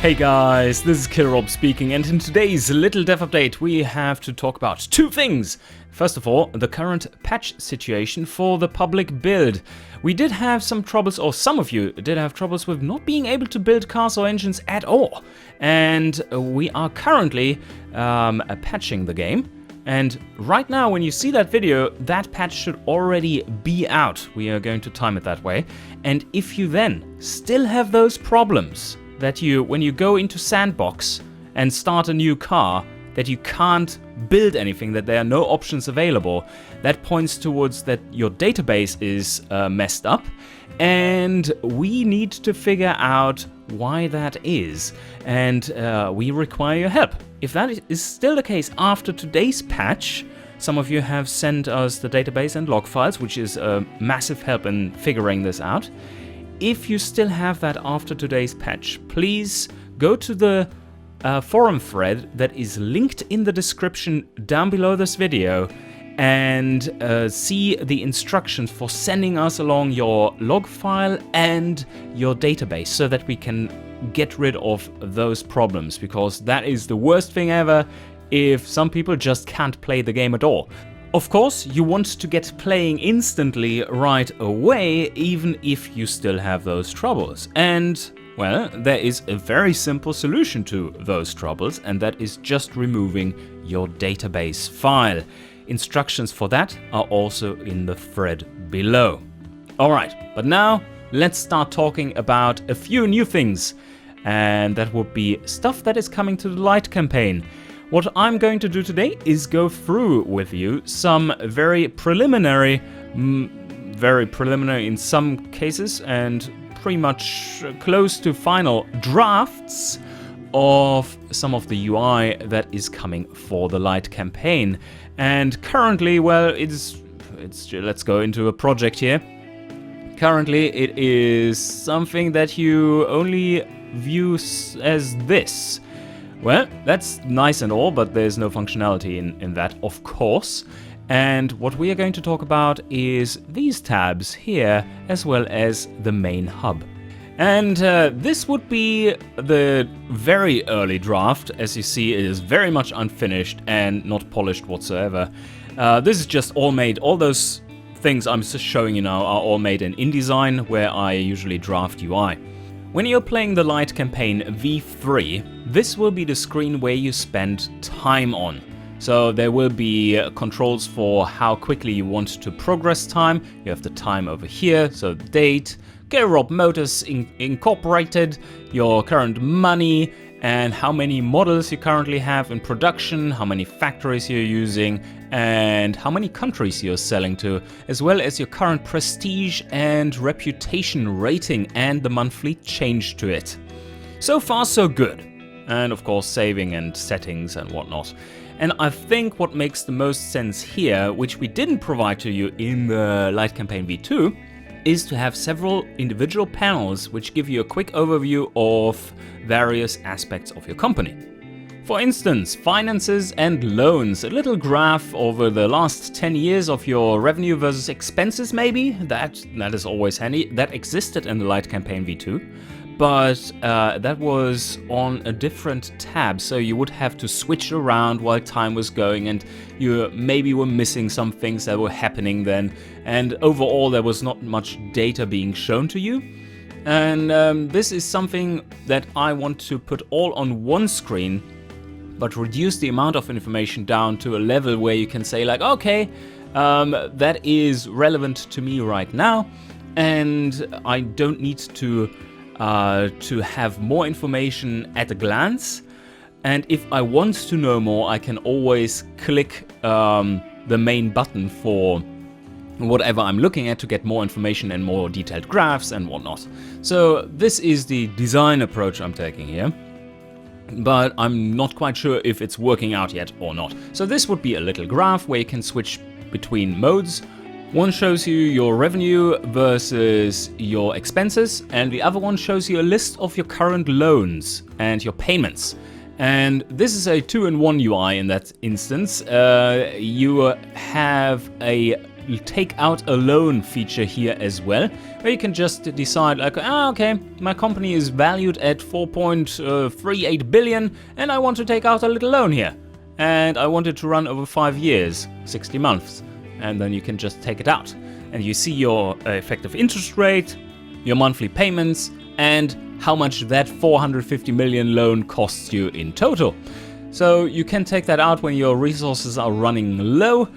Hey guys, this is KillerRob speaking, and in today's little dev update we have to talk about two things. First of all, the current patch situation for the public build. We did have some troubles, or some of you did have troubles with not being able to build cars or engines at all. And we are currently patching the game. And right now, when you see that video, that patch should already be out. We are going to time it that way. And if you then still have those problems, that when you go into Sandbox and start a new car, that you can't build anything, that there are no options available, that points towards that your database is messed up, and we need to figure out why that is, and we require your help. If that is still the case after today's patch, some of you have sent us the database and log files, which is a massive help in figuring this out. If you still have that after today's patch, please go to the forum thread that is linked in the description down below this video and see the instructions for sending us along your log file and your database so that we can get rid of those problems, because that is the worst thing ever if some people just can't play the game at all. Of course, you want to get playing instantly right away, even if you still have those troubles. And, well, there is a very simple solution to those troubles, and that is just removing your database file. Instructions for that are also in the thread below. Alright, but now let's start talking about a few new things. And that would be stuff that is coming to the Lite campaign. What I'm going to do today is go through with you some very preliminary in some cases, and pretty much close to final drafts of some of the UI that is coming for the Lite campaign. And currently, well, let's go into a project here. Currently, it is something that you only view as this. Well, that's nice and all, but there's no functionality in that, of course. And what we are going to talk about is these tabs here, as well as the main hub. And this would be the very early draft. As you see, it is very much unfinished and not polished whatsoever. This is just all made, all those things I'm just showing you now are all made in InDesign, where I usually draft UI. When you're playing the Lite Campaign V3, this will be the screen where you spend time on. So there will be controls for how quickly you want to progress time. You have the time over here, so date, KillerRob Motors Incorporated, your current money, and how many models you currently have in production, how many factories you're using, and how many countries you're selling to, as well as your current prestige and reputation rating and the monthly change to it. So far, so good. And of course, saving and settings and whatnot. And I think what makes the most sense here, which we didn't provide to you in the Lite Campaign V2, is to have several individual panels which give you a quick overview of various aspects of your company. For instance, finances and loans, a little graph over the last 10 years of your revenue versus expenses maybe, that is always handy. That existed in the Lite Campaign V2, but that was on a different tab, so you would have to switch around while time was going, and you maybe were missing some things that were happening then, and overall there was not much data being shown to you. And this is something that I want to put all on one screen, but reduce the amount of information down to a level where you can say like, okay, that is relevant to me right now, and I don't need to have more information at a glance. And if I want to know more, I can always click the main button for whatever I'm looking at to get more information and more detailed graphs and whatnot. So this is the design approach I'm taking here, but I'm not quite sure if it's working out yet or not. So this would be a little graph where you can switch between modes. One shows you your revenue versus your expenses, and the other one shows you a list of your current loans and your payments. And this is a 2-in-1 UI in that instance. You have a take out a loan feature here as well, where you can just decide like, okay, my company is valued at 4.38 billion and I want to take out a little loan here. And I want it to run over 5 years, 60 months. And then you can just take it out. And you see your effective interest rate, your monthly payments, and how much that 450 million loan costs you in total. So you can take that out when your resources are running low,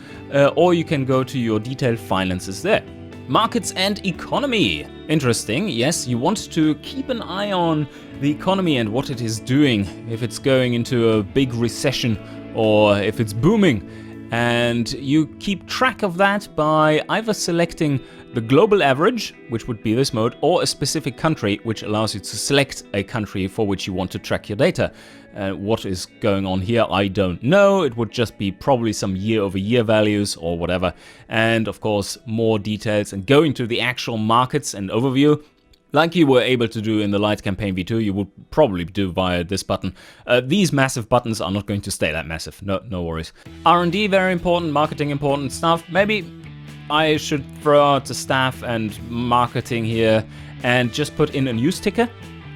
or you can go to your detailed finances there. Markets and economy. Interesting. Yes, you want to keep an eye on the economy and what it is doing, if it's going into a big recession or if it's booming. And you keep track of that by either selecting the global average, which would be this mode, or a specific country, which allows you to select a country for which you want to track your data. What is going on here, I don't know. It would just be probably some year-over-year values or whatever. And of course, more details and going to the actual markets and overview, like you were able to do in the Lite Campaign V2, you would probably do via this button. These massive buttons are not going to stay that massive, no worries. R&D, very important, marketing, important stuff. Maybe I should throw out the staff and marketing here and just put in a news ticker.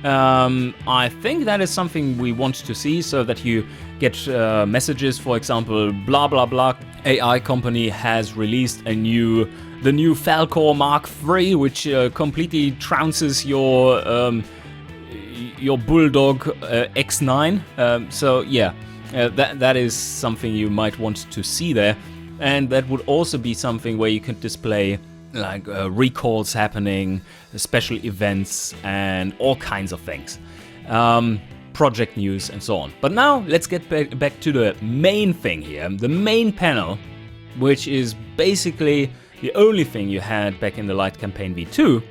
I think that is something we want to see, so that you get messages, for example, blah blah blah. AI company has released the new Falcor Mark III, which completely trounces your Bulldog X9. So yeah, that is something you might want to see there. And that would also be something where you could display like recalls happening, special events, and all kinds of things. Project news and so on. But now let's get back to the main thing here, the main panel, which is basically the only thing you had back in the Lite Campaign V2,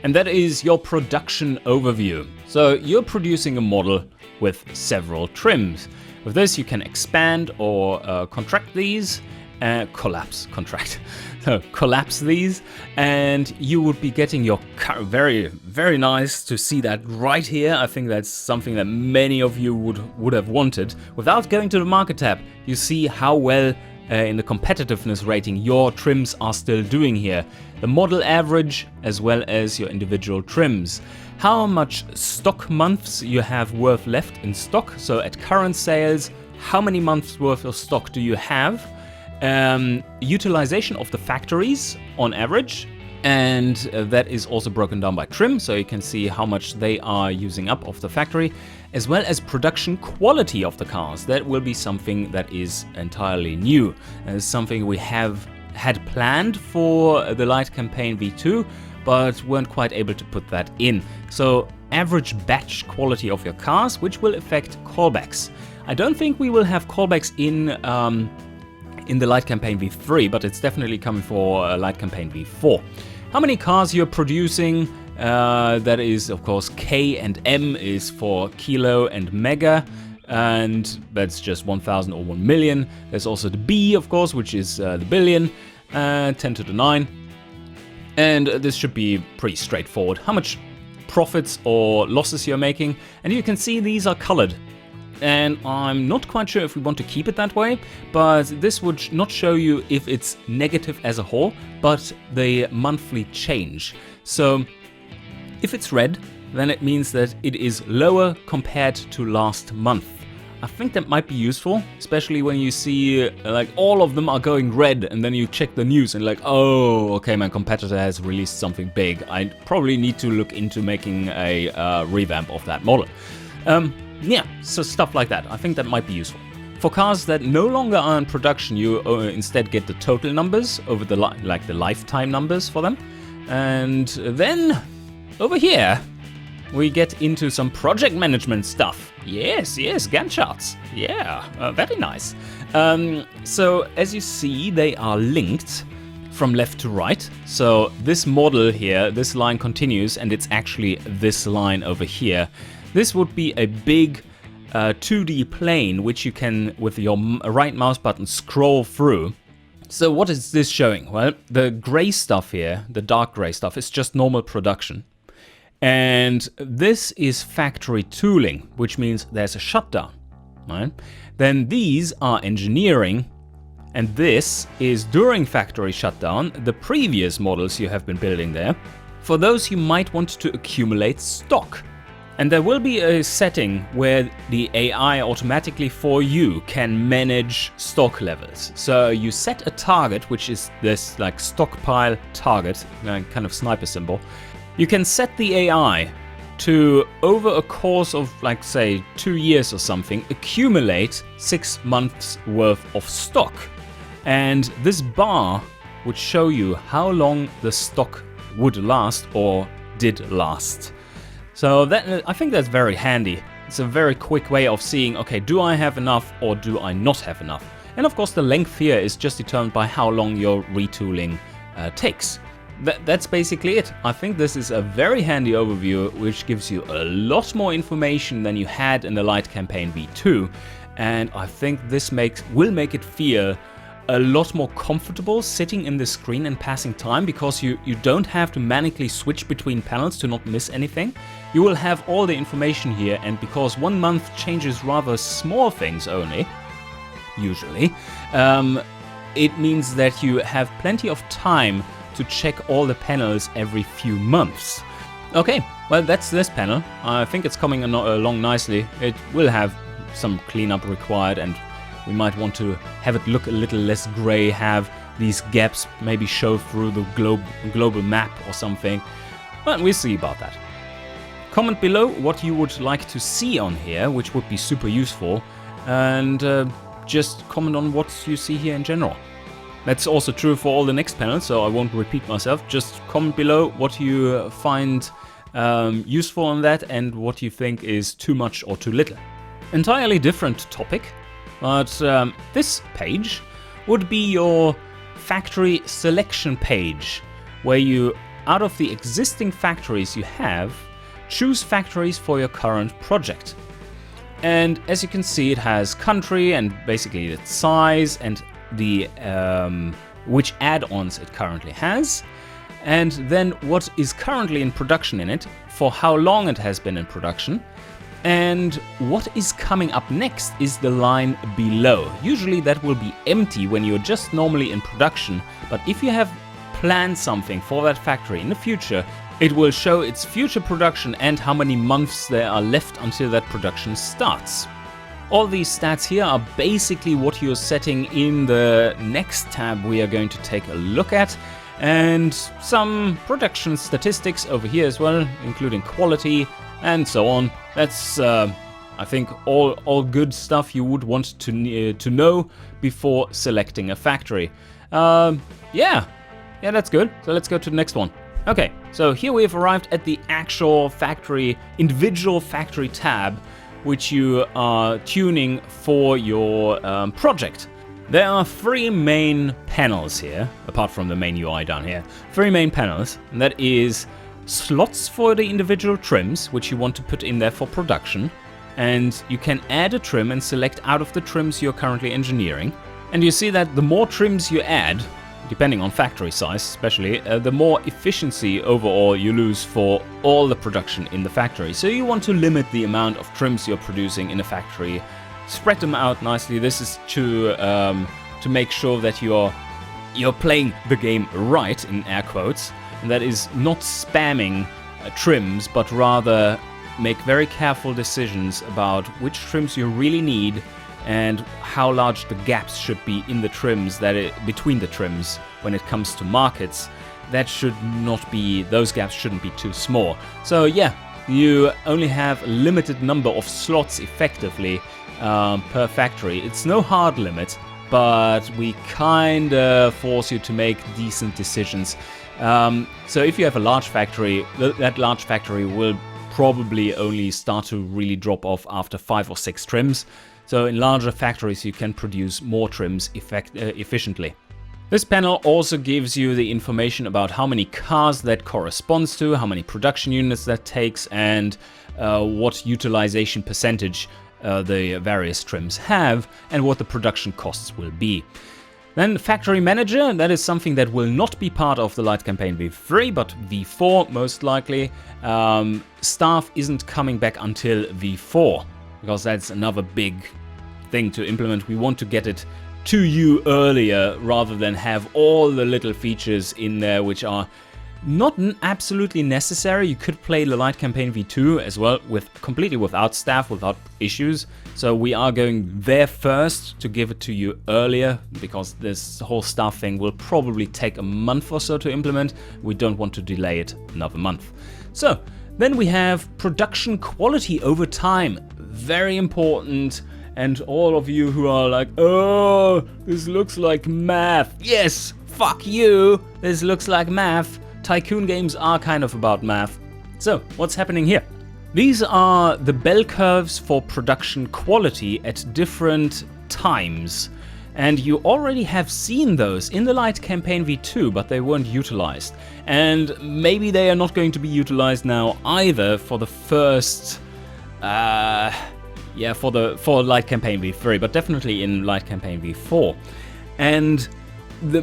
and that is your production overview. So you're producing a model with several trims. With this you can expand or contract these, collapse these, and you would be getting your very, very nice to see that right here. I think that's something that many of you would have wanted. Without going to the market tab, you see how well in the competitiveness rating your trims are still doing here. The model average as well as your individual trims. How much stock months you have worth left in stock. So at current sales, how many months worth of stock do you have? Utilization of the factories on average, and that is also broken down by trim, so you can see how much they are using up of the factory, as well as production quality of the cars. That will be something that is entirely new, and it's something we have had planned for the Lite Campaign V2, but weren't quite able to put that in. So average batch quality of your cars, which will affect callbacks. I don't think we will have callbacks in the Lite Campaign V3, but it's definitely coming for Lite Campaign V4. How many cars you're producing, that is of course K and M is for kilo and mega, and that's just 1,000 or 1 million. There's also the B, of course, which is the billion, 10 to the 9. And this should be pretty straightforward. How much profits or losses you're making, and you can see these are colored. And I'm not quite sure if we want to keep it that way, but this would not show you if it's negative as a whole, but the monthly change. So if it's red, then it means that it is lower compared to last month. I think that might be useful, especially when you see like all of them are going red, and then you check the news and like, oh, okay, my competitor has released something big. I probably need to look into making a revamp of that model. Yeah, so stuff like that. I think that might be useful. For cars that no longer are in production, you instead get the total numbers over the the lifetime numbers for them. And then over here, we get into some project management stuff. Yes, Gantt charts. Yeah, very nice. So as you see, they are linked from left to right. So this model here, this line continues, and it's actually this line over here. This would be a big 2D plane, which you can, with your right mouse button, scroll through. So what is this showing? Well, the gray stuff here, the dark gray stuff, is just normal production. And this is factory tooling, which means there's a shutdown, right? Then these are engineering, And this is during factory shutdown, the previous models you have been building there. For those, you might want to accumulate stock. And there will be a setting where the AI automatically for you can manage stock levels. So you set a target, which is this like stockpile target, kind of sniper symbol. You can set the AI to, over a course of like say 2 years or something, accumulate 6 months worth of stock. And this bar would show you how long the stock would last or did last. So that, I think that's very handy. It's a very quick way of seeing, okay, do I have enough or do I not have enough? And of course the length here is just determined by how long your retooling takes. That's basically it. I think this is a very handy overview which gives you a lot more information than you had in the Lite Campaign V2. And I think this will make it feel a lot more comfortable sitting in the screen and passing time, because you don't have to manually switch between panels to not miss anything. You will have all the information here, and because 1 month changes rather small things only, usually, it means that you have plenty of time to check all the panels every few months. Okay, well that's this panel. I think it's coming along nicely. It will have some cleanup required, and we might want to have it look a little less grey, have these gaps maybe show through the global map or something. But we'll see about that. Comment below what you would like to see on here, which would be super useful, and just comment on what you see here in general. That's also true for all the next panels, so I won't repeat myself. Just comment below what you find useful on that and what you think is too much or too little. Entirely different topic, but this page would be your factory selection page, where you, out of the existing factories you have, choose factories for your current project. And as you can see, it has country and basically its size and the which add-ons it currently has, and then what is currently in production in it, for how long it has been in production, and what is coming up next is the line below. Usually that will be empty when you're just normally in production, but if you have planned something for that factory in the future, it will show its future production and how many months there are left until that production starts. All these stats here are basically what you're setting in the next tab we are going to take a look at, and some production statistics over here as well, including quality and so on. That's I think all good stuff you would want to know before selecting a factory. Yeah, that's good. So let's go to the next one. Okay, so here we've arrived at the actual factory, individual factory tab, which you are tuning for your project. There are 3 main panels here, apart from the main UI down here. 3 main panels, and that is slots for the individual trims, which you want to put in there for production. And you can add a trim and select out of the trims you're currently engineering. And you see that the more trims you add, depending on factory size especially, the more efficiency overall you lose for all the production in the factory. So you want to limit the amount of trims you're producing in a factory, spread them out nicely. This is to make sure that you're playing the game right, in air quotes, and that is not spamming trims, but rather make very careful decisions about which trims you really need and how large the gaps should be in the trims, between the trims when it comes to markets. That should not be, those gaps shouldn't be too small. So yeah, you only have a limited number of slots effectively per factory. It's no hard limit, but we kinda force you to make decent decisions. So if you have a large factory, that large factory will probably only start to really drop off after 5 or 6 trims. So in larger factories you can produce more trims efficiently. This panel also gives you the information about how many cars that corresponds to, how many production units that takes, and what utilization percentage the various trims have, and what the production costs will be. Then Factory Manager, that is something that will not be part of the Lite Campaign V3, but V4 most likely. Staff isn't coming back until V4, because that's another big thing to implement. We want to get it to you earlier rather than have all the little features in there which are not absolutely necessary. You could play the Lite Campaign V2 as well completely without staff, without issues. So we are going there first to give it to you earlier, because this whole staff thing will probably take a month or so to implement. We don't want to delay it another month. So then we have production quality over time. Very important. And all of you who are like, oh, this looks like math. Yes, fuck you. This looks like math. Tycoon games are kind of about math. So, what's happening here? These are the bell curves for production quality at different times. And you already have seen those in the Lite Campaign V2, but they weren't utilized. And maybe they are not going to be utilized now either for the first... for Lite Campaign V3, but definitely in Lite Campaign V4. And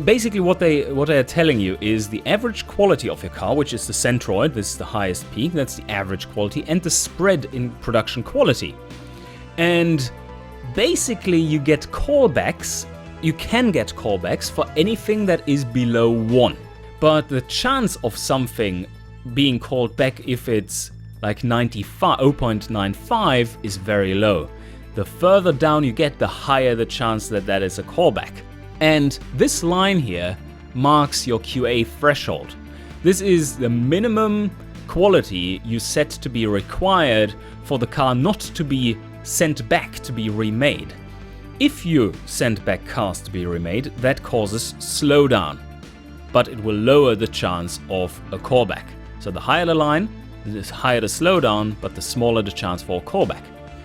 basically what they are telling you is the average quality of your car, which is the centroid, this is the highest peak, that's the average quality, and the spread in production quality. And basically you get callbacks, you can get callbacks for anything that is below 1. But the chance of something being called back if it's like 0.95 is very low. The further down you get, the higher the chance that that is a callback. And this line here marks your QA threshold. This is the minimum quality you set to be required for the car not to be sent back to be remade. If you send back cars to be remade, that causes slowdown, but it will lower the chance of a callback. So the higher the line, the higher the slowdown, but the smaller the chance for a callback.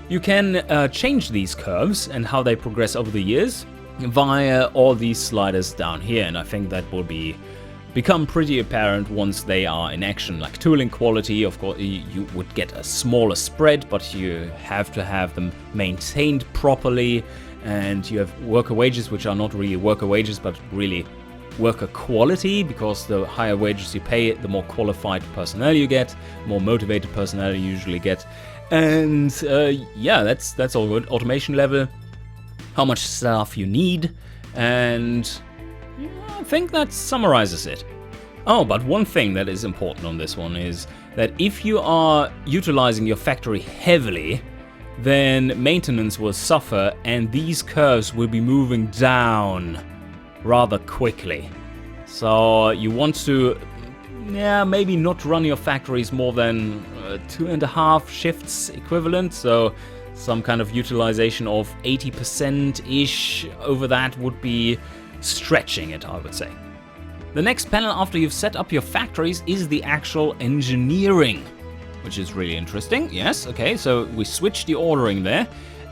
You can change these curves and how they progress over the years via all these sliders down here, and I think that will become pretty apparent once they are in action. Like tooling quality, of course, you would get a smaller spread, but you have to have them maintained properly, and you have worker wages, which are not really worker wages, but really worker quality, because the higher wages you pay, the more qualified personnel you get, more motivated personnel you usually get. And yeah, that's all good. Automation level, how much staff you need, and yeah, I think that summarizes it. Oh, but one thing that is important on this one is that if you are utilizing your factory heavily, then maintenance will suffer and these curves will be moving down rather quickly. So you want to maybe not run your factories more than 2.5 shifts equivalent, so some kind of utilization of 80%-ish over that would be stretching it, I would say. The next panel after you've set up your factories is the actual engineering, which is really interesting. Yes, okay, so we switched the ordering there.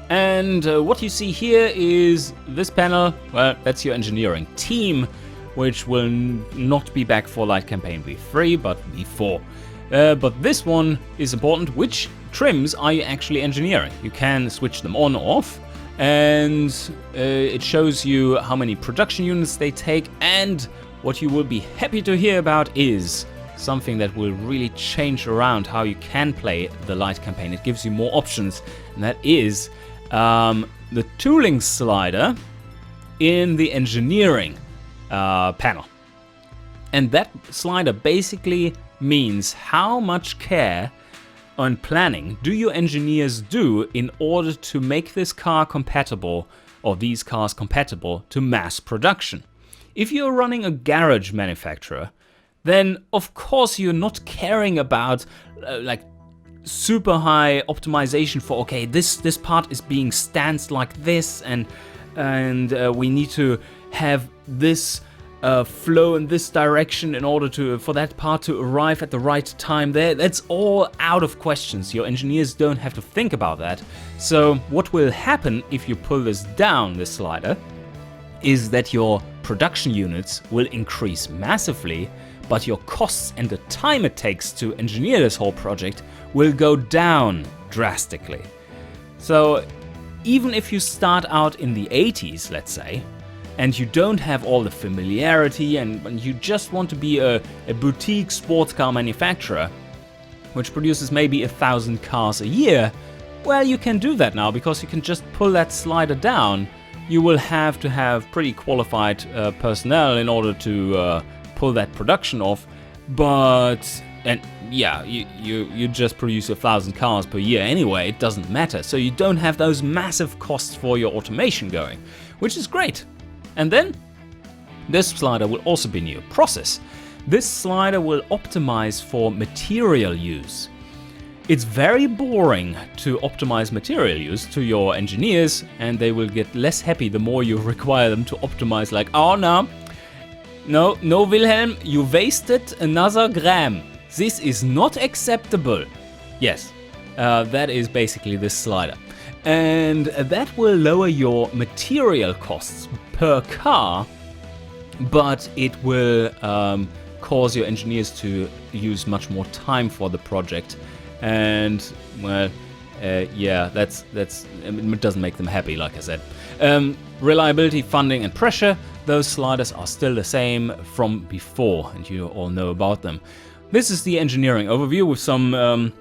And what you see here is this panel, well, that's your engineering team, which will not be back for Lite Campaign V3, but V4. But this one is important. Which trims are you actually engineering? You can switch them on or off, and it shows you how many production units they take, and what you will be happy to hear about is something that will really change around how you can play the Lite campaign. It gives you more options, and that is the tooling slider in the engineering panel. And that slider basically means how much care and planning do your engineers do in order to make this car compatible, or these cars compatible, to mass production. If you're running a garage manufacturer, then of course you're not caring about like super high optimization for, okay, this part is being stanced like this, and we need to have this flow in this direction in order for that part to arrive at the right time there. That's all out of questions. Your engineers don't have to think about that. So what will happen if you pull this down, this slider, is that your production units will increase massively, but your costs and the time it takes to engineer this whole project will go down drastically. So even if you start out in the 80s, let's say, and you don't have all the familiarity, and you just want to be a boutique sports car manufacturer, which produces maybe 1,000 cars a year, well, you can do that now, because you can just pull that slider down you will have to have pretty qualified personnel in order to pull that production off. And yeah, you just produce 1,000 cars per year anyway, it doesn't matter. So you don't have those massive costs for your automation going, which is great. And then this slider will also be new. Process. This slider will optimize for material use. It's very boring to optimize material use to your engineers, and they will get less happy the more you require them to optimize, like, oh no, Wilhelm, you wasted another gram. This is not acceptable. Yes, that is basically this slider. And that will lower your material costs per car, but it will cause your engineers to use much more time for the project. And well, yeah, that's it doesn't make them happy, like I said. Reliability, funding, and pressure. Those sliders are still the same from before, and you all know about them. This is the engineering overview with some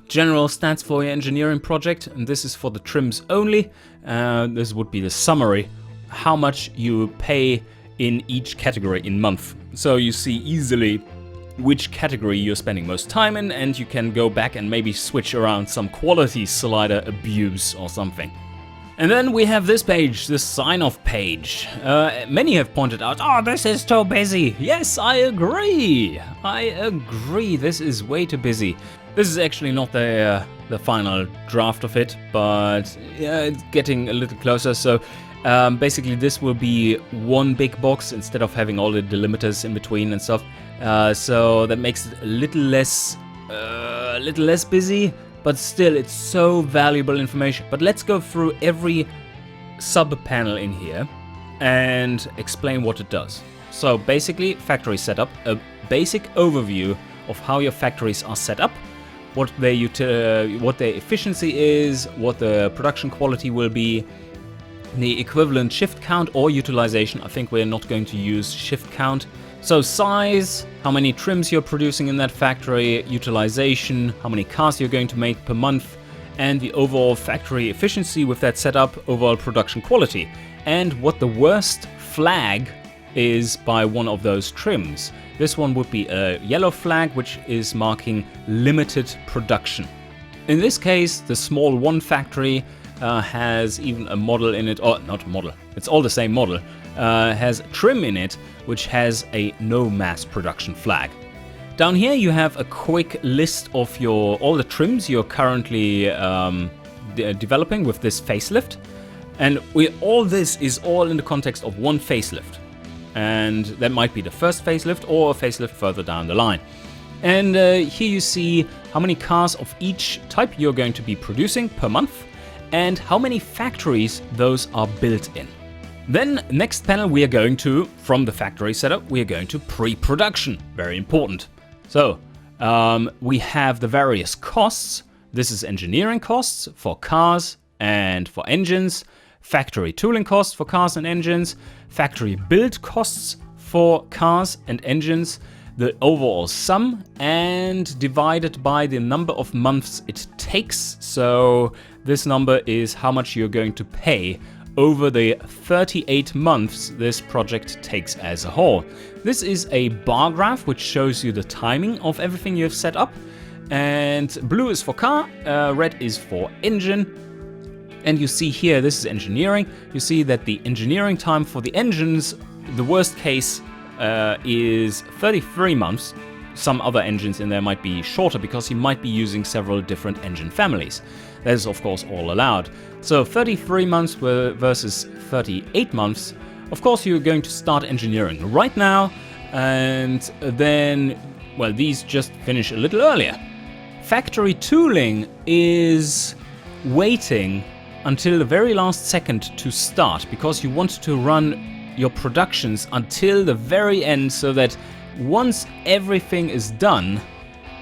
general stats for your engineering project, and this is for the trims only. This would be the summary, how much you pay in each category in month. So you see easily which category you're spending most time in, and you can go back and maybe switch around some quality slider abuse or something. And then we have this page, this sign-off page. Many have pointed out, oh, this is too busy. Yes, I agree. This is way too busy. This is actually not the final draft of it, but yeah, it's getting a little closer. So basically this will be one big box instead of having all the delimiters in between and stuff. So that makes it a little less busy, but still it's so valuable information. But let's go through every sub panel in here and explain what it does. So basically, factory setup, a basic overview of how your factories are set up, what their efficiency is, what the production quality will be, the equivalent shift count or utilization. I think we're not going to use shift count. So size, how many trims you're producing in that factory, utilization, how many cars you're going to make per month, and the overall factory efficiency with that setup, overall production quality, and what the worst flag is by one of those trims. This one would be a yellow flag, which is marking limited production. In this case, the small one factory has even a model in it, or not a model, it's all the same model, has trim in it, which has a no mass production flag. Down here you have a quick list of all the trims you're currently developing with this facelift. And all this is all in the context of one facelift. And that might be the first facelift or a facelift further down the line. And here you see how many cars of each type you're going to be producing per month and how many factories those are built in. Then next panel we are going to, from the factory setup, we are going to pre-production. Very important. So we have the various costs. This is engineering costs for cars and for engines, factory tooling costs for cars and engines, factory build costs for cars and engines, the overall sum, and divided by the number of months it takes. So this number is how much you're going to pay over the 38 months this project takes as a whole. This is a bar graph which shows you the timing of everything you've set up. And blue is for car, red is for engine. And you see here, this is engineering. You see that the engineering time for the engines, the worst case is 33 months. Some other engines in there might be shorter because you might be using several different engine families. That is of course all allowed. So 33 months versus 38 months. Of course you're going to start engineering right now, and then, well, these just finish a little earlier. Factory tooling is waiting until the very last second to start because you want to run your productions until the very end so that once everything is done,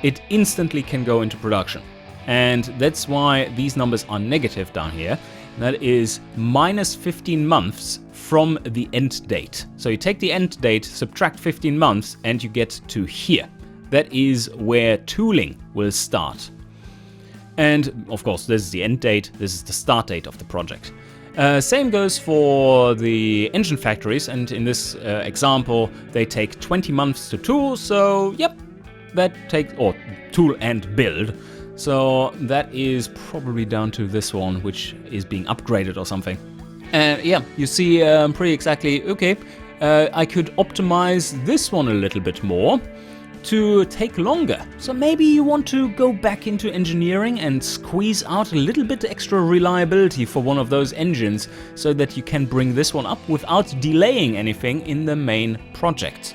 it instantly can go into production. And that's why these numbers are negative down here. That is minus 15 months from the end date. So you take the end date, subtract 15 months, and you get to here. That is where tooling will start. And of course, this is the end date, this is the start date of the project. Same goes for the engine factories, and in this example, they take 20 months to tool, so yep, that takes, or tool and build. So that is probably down to this one, which is being upgraded or something. And yeah, you see pretty exactly, okay, I could optimize this one a little bit more to take longer. So maybe you want to go back into engineering and squeeze out a little bit extra reliability for one of those engines so that you can bring this one up without delaying anything in the main project.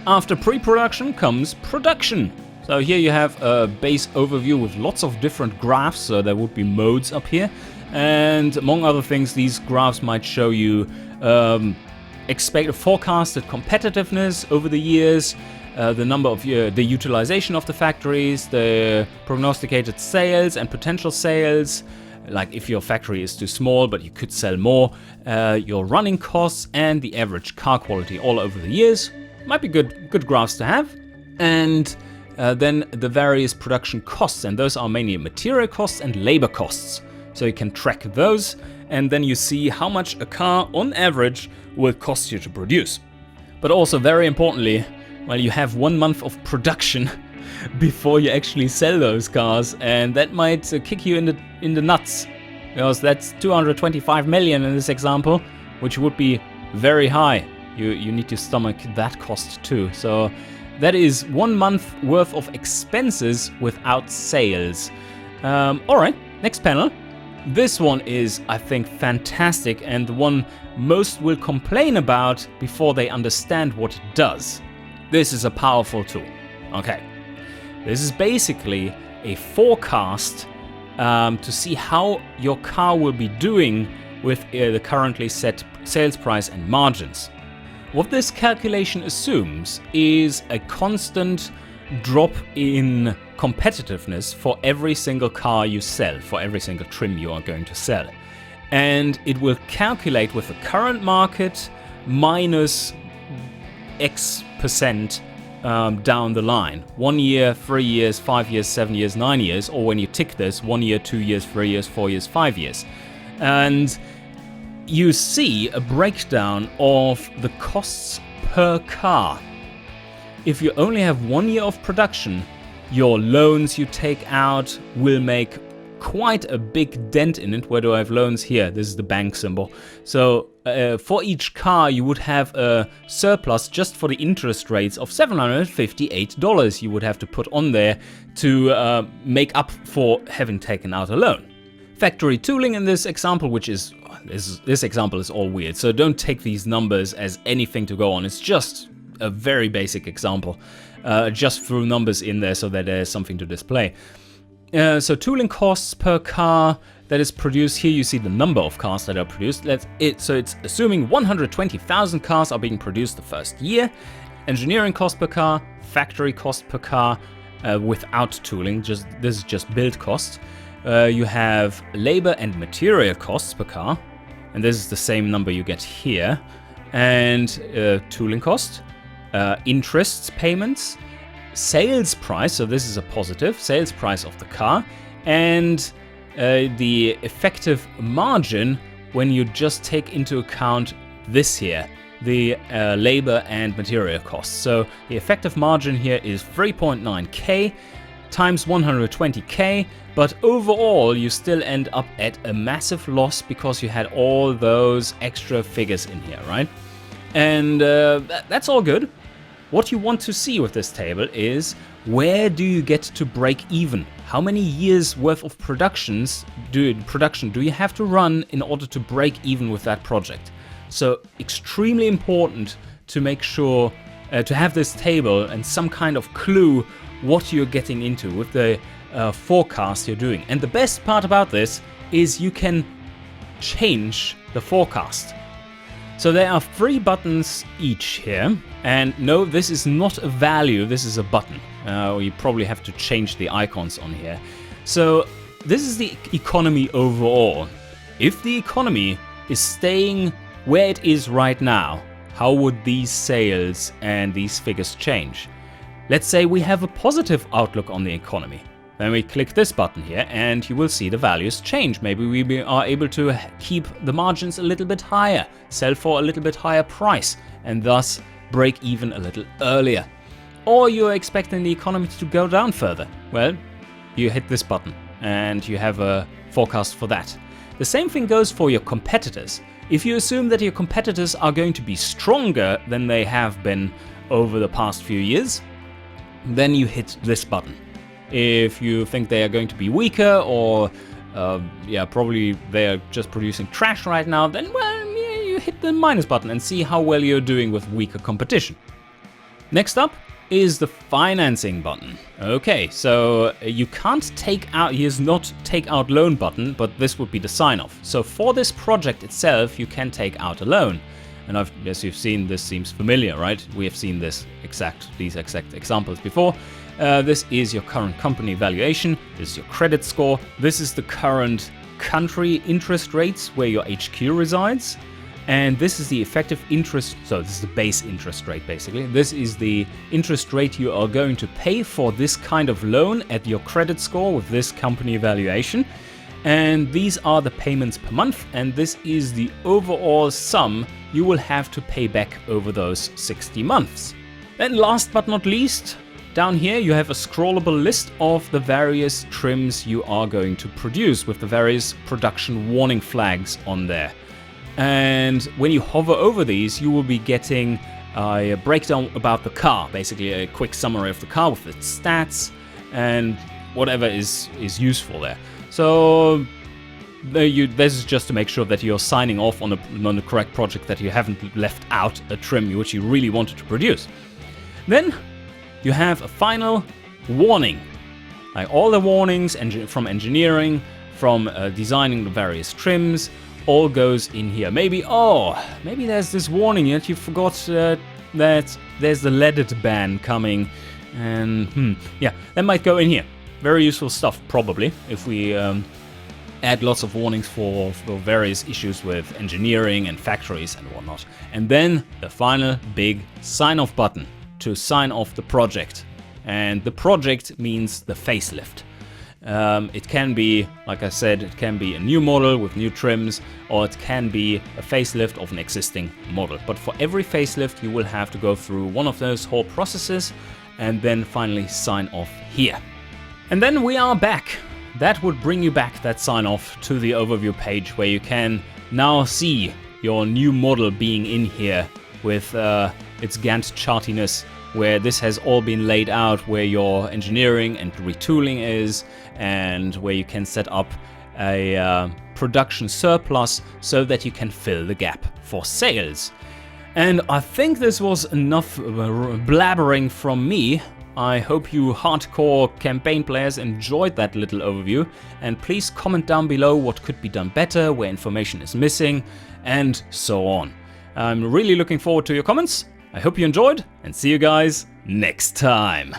After pre-production comes production. So here you have a base overview with lots of different graphs, so there would be modes up here. And among other things, these graphs might show you expected forecasted competitiveness over the years, the number of the utilization of the factories, the prognosticated sales and potential sales, like if your factory is too small but you could sell more, your running costs and the average car quality all over the years. Might be good graphs to have. And then the various production costs, and those are mainly material costs and labor costs. So you can track those, and then you see how much a car on average will cost you to produce. But also very importantly, well, you have 1 month of production before you actually sell those cars, and that might kick you in the nuts, because that's 225 million in this example, which would be very high. You need to stomach that cost too. So that is 1 month worth of expenses without sales. All right, next panel. This one is, I think, fantastic, and the one most will complain about before they understand what it does. This is a powerful tool. Okay, this is basically a forecast to see how your car will be doing with the currently set sales price and margins. What this calculation assumes is a constant drop in competitiveness for every single car you sell, for every single trim you are going to sell. And it will calculate with the current market minus X percent down the line. 1 year, 3 years, 5 years, 7 years, 9 years, or when you tick this, 1 year, 2 years, 3 years, 4 years, 5 years. And you see a breakdown of the costs per car. If you only have 1 year of production, your loans you take out will make quite a big dent in it. Where do I have loans? Here, this is the bank symbol. So for each car you would have a surplus just for the interest rates of $758 you would have to put on there to make up for having taken out a loan. Factory tooling in this example, which is, this example is all weird, so don't take these numbers as anything to go on. It's just a very basic example. Just threw numbers in there so that there's something to display. So tooling costs per car that is produced. Here you see the number of cars that are produced. So it's assuming 120,000 cars are being produced the first year. Engineering cost per car, factory cost per car without tooling. This is just build cost. You have labor and material costs per car, and this is the same number you get here. And tooling cost, interests payments, sales price, so this is a positive, sales price of the car, and the effective margin when you just take into account this here, the labor and material costs. So the effective margin here is 3.9k times 120k, but overall you still end up at a massive loss because you had all those extra figures in here, right? And that's all good. What you want to see with this table is, where do you get to break even? How many years worth of production do you have to run in order to break even with that project? So extremely important to make sure to have this table and some kind of clue what you're getting into with the forecast you're doing. And the best part about this is you can change the forecast. So there are 3 buttons each here, and no, this is not a value, this is a button. You probably have to change the icons on here. So this is the economy overall. If the economy is staying where it is right now, how would these sales and these figures change? Let's say we have a positive outlook on the economy. Then we click this button here and you will see the values change. Maybe we are able to keep the margins a little bit higher, sell for a little bit higher price, and thus break even a little earlier. Or you're expecting the economy to go down further. Well, you hit this button and you have a forecast for that. The same thing goes for your competitors. If you assume that your competitors are going to be stronger than they have been over the past few years, then you hit this button. If you think they are going to be weaker or probably they're just producing trash right now, then well, yeah, you hit the minus button and see how well you're doing with weaker competition. Next up is the financing button. Okay, so you can't take out, here's not take out loan button, but this would be the sign off. So for this project itself, you can take out a loan. And as you've seen, this seems familiar, right? We have seen these exact examples before. This is your current company valuation. This is your credit score. This is the current country interest rates where your HQ resides. And this is the effective interest. So this is the base interest rate, basically. This is the interest rate you are going to pay for this kind of loan at your credit score with this company valuation. And these are the payments per month. And this is the overall sum you will have to pay back over those 60 months. Then last but not least, down here you have a scrollable list of the various trims you are going to produce with the various production warning flags on there. And when you hover over these, you will be getting a breakdown about the car, basically a quick summary of the car with its stats and whatever is useful there. So this is just to make sure that you're signing off on the correct project, that you haven't left out a trim which you really wanted to produce. Then you have a final warning. Like all the warnings from engineering, from designing the various trims, all goes in here. Maybe there's this warning that you forgot that there's the leaded ban coming, and that might go in here. Very useful stuff, probably, if we add lots of warnings for various issues with engineering and factories and whatnot. And then the final big sign-off button to sign off the project. And the project means the facelift. It can be, like I said, it can be a new model with new trims, or it can be a facelift of an existing model. But for every facelift, you will have to go through one of those whole processes and then finally sign off here. And then we are back. That would bring you back, that sign off, to the overview page where you can now see your new model being in here with its Gantt chartiness, where this has all been laid out, where your engineering and retooling is, and where you can set up a production surplus so that you can fill the gap for sales. And I think this was enough blabbering from me. I hope you hardcore campaign players enjoyed that little overview, and please comment down below what could be done better, where information is missing, and so on. I'm really looking forward to your comments. I hope you enjoyed, and see you guys next time.